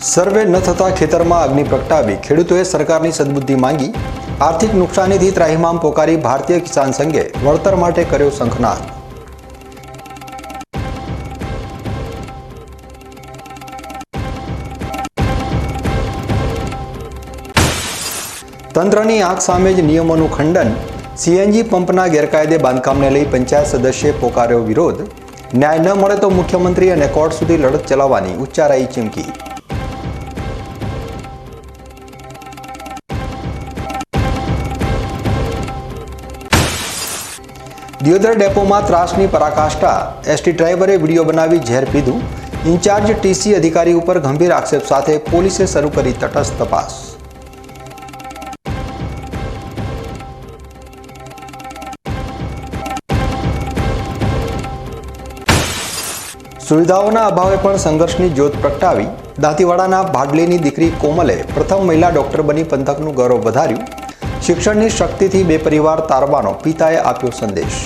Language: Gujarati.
સર્વે ન થતા ખેતરમાં અગ્નિ પ્રગટાવી ખેડૂતોએ સરકારની સદબુદ્ધિ માંગી. આર્થિક નુકસાનીથી ત્રાહિમામ પોકારી ભારતીય કિસાન સંઘે વળતર માટે કર્યો શંખનાદ. તંત્રની આંખ સામે જ નિયમોનું ખંડન. સીએનજી પંપના ગેરકાયદે બાંધકામને લઈ પંચાયત સદસ્યે પોકાર્યો વિરોધ. ન્યાય ન મળે તો મુખ્યમંત્રી અને કોર્ટ સુધી લડત ચલાવવાની ઉચ્ચારાઈ ચીમકી. દિયોદર ડેપોમાં ત્રાસની પરાકાષ્ઠા. એસટી ડ્રાઈવરે વિડીયો બનાવી ઝેર પીધું. ઇન્ચાર્જ ટીસી અધિકારી ઉપર ગંભીર આક્ષેપ સાથે પોલીસે શરૂ કરી તટસ્થ તપાસ. સુવિધાઓના અભાવે પણ સંઘર્ષની જ્યોત પ્રગટાવી. દાંતીવાડાના ભાડલીની દીકરી કોમલે પ્રથમ મહિલા ડોક્ટર બની પંથકનું ગૌરવ વધાર્યું. શિક્ષણની શક્તિથી બે પરિવાર તારવાનો પિતાએ આપ્યો સંદેશ.